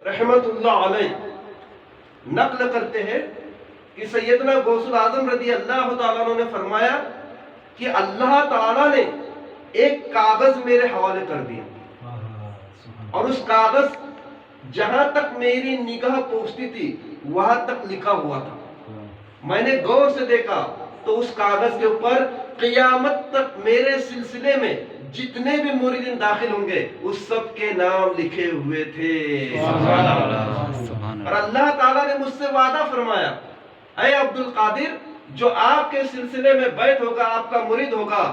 رحمت اللہ علیہ نقل کرتے ہیں کہ سیدنا غوث الاعظم رضی اللہ تعالیٰ عنہ نے فرمایا کہ اللہ تعالیٰ نے ایک کاغذ میرے حوالے کر دیا اور اس کاغذ جہاں تک میری نگاہ پہنچتی تھی وہاں تک لکھا ہوا تھا۔ میں نے غور سے دیکھا تو اس کاغذ کے اوپر قیامت تک میرے سلسلے میں جتنے بھی مریدین داخل ہوں گے اس سب کے نام لکھے ہوئے تھے۔ اور اللہ تعالیٰ نے مجھ سے وعدہ فرمایا، اے عبد القادر، جو آپ کے سلسلے میں بیعت ہوگا، آپ کا مرید ہوگا،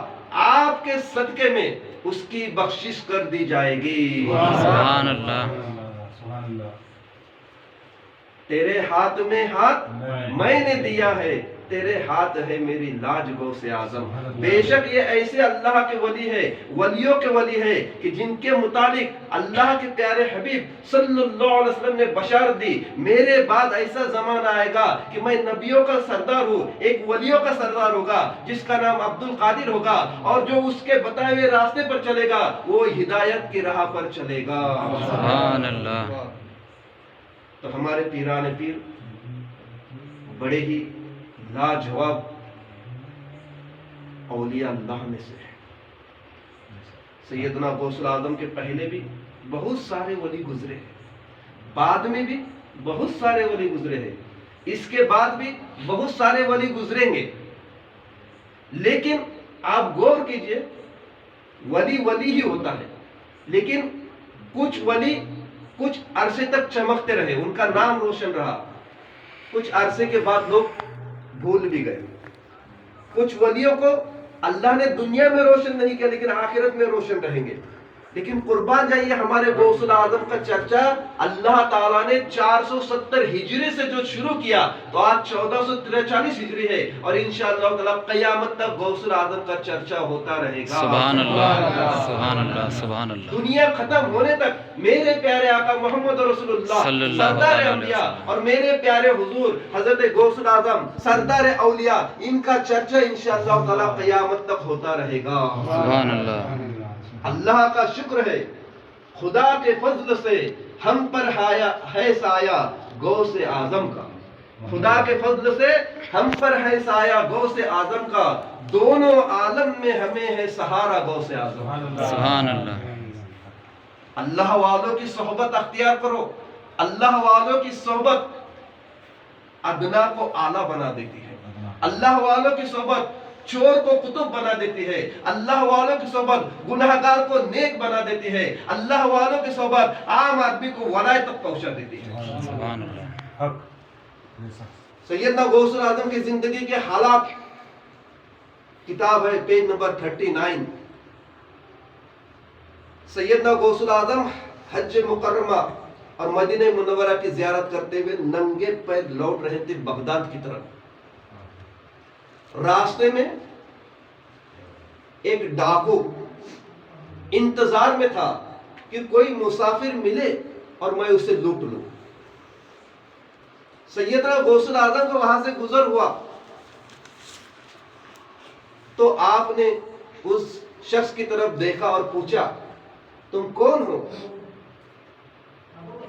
آپ کے صدقے میں اس کی بخشش کر دی جائے گی۔ سبحان اللہ۔ تیرے ہاتھ میں ہاتھ میں نے دیا ہے، تیرے ہاتھ ہے میری لاج غوث اعظم۔ بے شک یہ ایسے اللہ کے ولی ہے، ولیوں کے ولی ہے کہ جن کے متعلق اللہ کے پیارے حبیب صلی اللہ علیہ وسلم نے بشارت دی، میرے بعد ایسا زمانہ آئے گا کہ میں نبیوں کا سردار ہوں، ایک ولیوں کا سردار ہوگا جس کا نام عبد القادر ہوگا، اور جو اس کے بتائے ہوئے راستے پر چلے گا وہ ہدایت کی راہ پر چلے گا۔ سبحان اللہ۔ تو ہمارے پیران پیر بڑے ہی لاجواب اولیاء اللہ میں سے ہیں۔ سیدنا غوث الاعظم کے پہلے بھی بہت سارے ولی گزرے ہیں، بعد میں بھی بہت سارے ولی گزرے ہیں، اس کے بعد بھی بہت سارے ولی گزریں گے۔ لیکن آپ غور کیجئے، ولی ولی ہی ہوتا ہے، لیکن کچھ ولی کچھ عرصے تک چمکتے رہے، ان کا نام روشن رہا، کچھ عرصے کے بعد لوگ بھول بھی گئے۔ کچھ ولیوں کو اللہ نے دنیا میں روشن نہیں کیا لیکن آخرت میں روشن رہیں گے۔ لیکن قربان جائیے، ہمارے غوث الاعظم کا چرچا اللہ تعالیٰ نے 470 ہجری سے جو شروع کیا تو آج 1443 ہجری ہے، اور انشاءاللہ تعالیٰ قیامت تک غوث الاعظم کا چرچا ہوتا رہے گا۔ سبحان اللہ، سبحان اللہ، سبحان اللہ۔ دنیا ختم ہونے تک میرے پیارے آقا محمد رسول اللہ صلی اللہ سردار علیہ انبیاء وسلم اور میرے پیارے حضور حضرت غوث الاعظم سردار اولیاء، ان کا چرچا انشاءاللہ تعالیٰ قیامت تک ہوتا رہے گا۔ سبحان اللہ۔ اللہ کا شکر ہے، خدا کے فضل سے ہم پر ہے سایہ غوث اعظم کا، خدا کے فضل سے ہم پر ہے سایہ غوث اعظم کا، دونوں عالم میں ہمیں ہے سہارا غوث اعظم۔ سبحان اللہ۔ اللہ والوں کی صحبت اختیار کرو، اللہ والوں کی صحبت ادنا کو اعلیٰ بنا دیتی ہے، اللہ والوں کی صحبت چور کو قطب بنا دیتی ہے، اللہ والوں کی صحبت گناہگار کو نیک بنا دیتی ہے، اللہ والوں کی صحبت عام آدمی کو ولایت تک پہنچا دیتی ہے۔ سبحان اللہ۔ سیدنا غوث الاعظم کی زندگی کے حالات کتاب ہے، پیج نمبر 39۔ سیدنا غوث الاعظم حج مکرمہ اور مدینہ منورہ کی زیارت کرتے ہوئے ننگے پیر لوٹ رہے تھے بغداد کی طرف۔ راستے میں ایک ڈاکو انتظار میں تھا کہ کوئی مسافر ملے اور میں اسے لوٹ لوں۔ سیدنا غوث الاعظم کو وہاں سے گزر ہوا تو آپ نے اس شخص کی طرف دیکھا اور پوچھا، تم کون ہو؟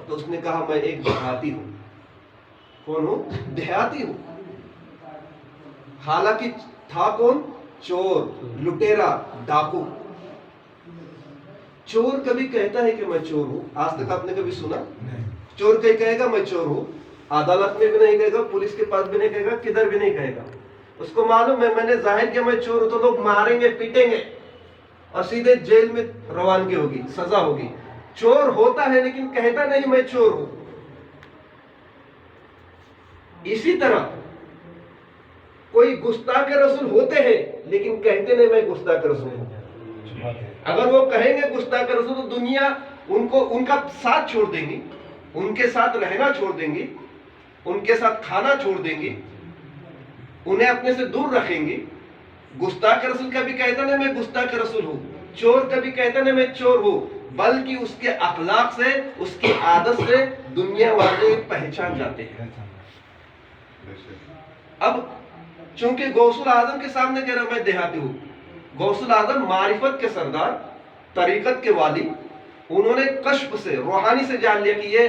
تو اس نے کہا، میں ایک دیہاتی ہوں۔ کون ہوں؟ دیہاتی ہوں۔ حالانکہ تھا کون؟ چور، لٹیرا، ڈاکو۔ چور کبھی کہتا ہے کہ میں چور ہوں؟ آج تک آپ نے کبھی سنا؟ چور کہیں کہے گا میں چور ہوں، عدالت میں بھی نہیں کہے گا، پولیس کے پاس بھی نہیں کہے گا، کدھر بھی نہیں کہے گا۔ اس کو معلوم ہے میں نے ظاہر کیا میں چور ہوں تو لوگ ماریں گے، پیٹیں گے اور سیدھے جیل میں روانگی ہوگی، سزا ہوگی۔ چور ہوتا ہے لیکن کہتا نہیں میں چور ہوں۔ اسی طرح کوئی گستاخ رسول ہوتے ہیں لیکن کہتے نہیں میں گستاخ رسول ہوں۔ اگر وہ کہیں گے گستاخ رسول تو دنیا ان کا ساتھ چھوڑ دیں گی، ان کے ساتھ رہنا چھوڑ دیں گی، ان کے ساتھ کھانا چھوڑ دیں گی، انہیں اپنے سے دور رکھیں گی۔ گستاخ رسول کبھی کہتا نہیں میں گستاخ رسول ہوں، چور کبھی کہتا نہیں میں چور ہوں، بلکہ اس کے اخلاق سے، اس کی عادت سے دنیا والے پہچان جاتے ہیں۔ اب چونکہ غوث الاعظم کے سامنے کہہ رہا میں دیہاتی ہوں، غوث الاعظم معرفت کے سردار، طریقت کے والی، انہوں نے کشف سے، روحانی سے جان لیا کہ یہ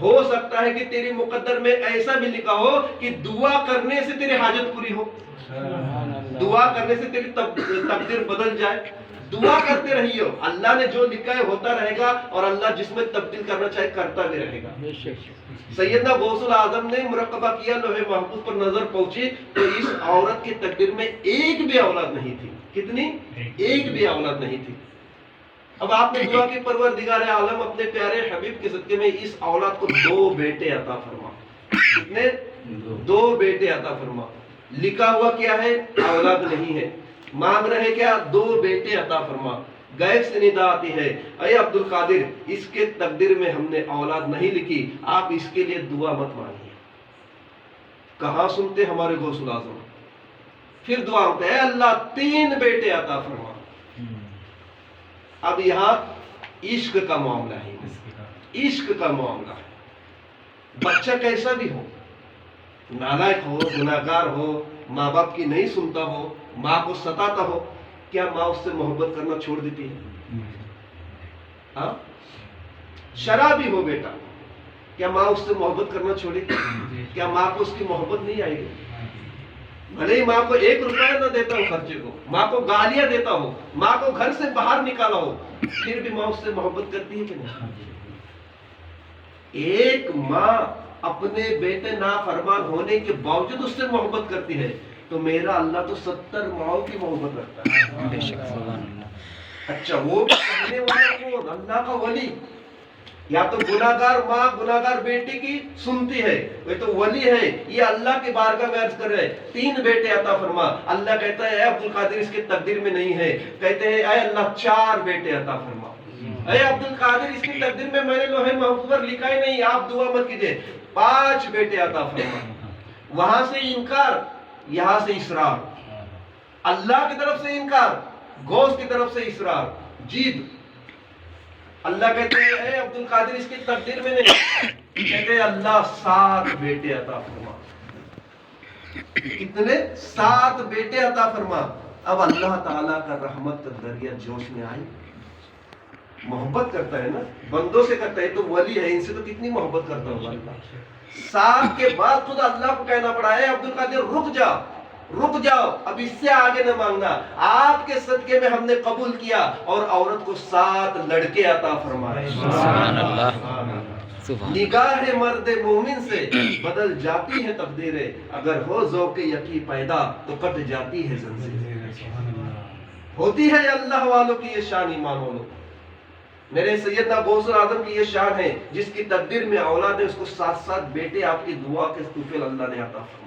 ہو سکتا ہے کہ تیری مقدر میں ایسا بھی لکھا ہو کہ دعا کرنے سے تیری حاجت پوری ہو، دعا کرنے سے تیری تقدیر بدل جائے. دعا کرتے رہیے، اللہ نے جو لکھا ہے ہوتا رہے گا، اور اللہ جس میں تبدیل کرنا چاہے کرتا بھی رہے گا. سیدنا غوث الاعظم نے مراقبہ کیا، لوح محفوظ پر نظر پہنچی تو اس عورت کی تقدیر میں ایک بھی اولاد نہیں تھی. کتنی؟ ایک بھی اولاد نہیں تھی. اب آپ نے دعا کی پروردگار عالم اپنے پیارے حبیب کے صدقے میں اس اولاد کو 2 بیٹے عطا فرما. کتنے؟ 2 بیٹے عطا فرما. لکھا ہوا کیا ہے؟ اولاد نہیں ہے. مانگ رہے کیا؟ 2 بیٹے عطا فرما. غیب سے ندا آتی ہے، اے عبد القادر اس کے تقدیر میں ہم نے اولاد نہیں لکھی، آپ اس کے لیے دعا مت مانگیے. کہاں سنتے ہمارے غوث الاعظم؟ پھر دعا ہوتا ہے، اے اللہ 3 بیٹے عطا فرما. اب یہاں عشق کا معاملہ ہے، عشق کا معاملہ ہے. بچہ کیسا بھی ہو، نالائق ہو، گناہگار ہو، ماں باپ کی نہیں سنتا ہو، ماں کو ستاتا ہو، کیا ماں اس سے محبت کرنا چھوڑ دیتی ہے؟ ہاں؟ شرابی ہو بیٹا، کیا ماں اس سے محبت کرنا چھوڑے گی؟ کیا ماں کو اس کی محبت نہیں آئے گی؟ بھلے ہی ماں کو 1 روپیہ نہ دیتا ہو خرچے کو، ماں کو گالیاں دیتا ہو، ماں کو گھر سے باہر نکالا ہو، پھر بھی ماں اس سے محبت کرتی ہے کہ نہیں؟ ایک ماں اپنے بیٹے نافرمان ہونے کے باوجود اس سے محبت کرتی ہے، تو میرا اللہ تو 70 ماؤں کی محبت رکھتا ہے. بے شک سبحان اللہ. اچھا وہ کہنے والا کون؟ اللہ کا ولی. یا تو گناہگار ماں گناہگار بیٹی کی سنتی ہے، وہ تو ولی ہے. یہ اللہ کی بارگاہ میں عرض کر رہے 3 بیٹے عطا فرما. اللہ کہتا ہے اے عبد القادر اس کی تقدیر میں نہیں ہے. کہتے ہیں اے اللہ 4 بیٹے عطا فرما. اے عبد القادر اس کی تقدیر میں نے لوح محفوظ پر لکھا ہی نہیں، آپ دعا مت کیجیے. 5 بیٹے عطا فرما. وہاں سے انکار، یہاں سے اصرار. اللہ کی طرف سے انکار، غوث کی طرف سے اصرار، جید. اللہ کہتے ہیں اے عبد القادر اس کی تقدیر میں نہیں. کہتے ہیں اللہ 7 بیٹے عطا فرما. کتنے؟ 7 بیٹے عطا فرما. اب اللہ تعالیٰ کا رحمت کا دریا جوش میں آئی. محبت کرتا ہے نا، بندوں سے کرتا ہے تو ولی ہے، ان سے تو کتنی محبت کرتا ہوگا اللہ. 7 کے بعد خود اللہ کو کہنا پڑا ہے عبد القادر رک جاؤ، رک جاؤ، اب اس سے آگے نہ مانگنا. آپ کے صدقے میں ہم نے قبول کیا اور عورت کو 7 لڑکے عطا فرمائے. سبحان اللہ. نگاہ مرد مومن سے بدل جاتی ہے تقدیریں، اگر ہو ذوق یقین پیدا تو کٹ جاتی ہے زنجیریں. ہوتی ہے اللہ والوں کی یہ شان، ایمان والوں. میرے سیدنا غوث الاعظم کی یہ شان ہے، جس کی تقدیر میں اولاد ہے اس کو 7 بیٹے آپ کی دعا کے توفیل اللہ نے عطا فرمائے.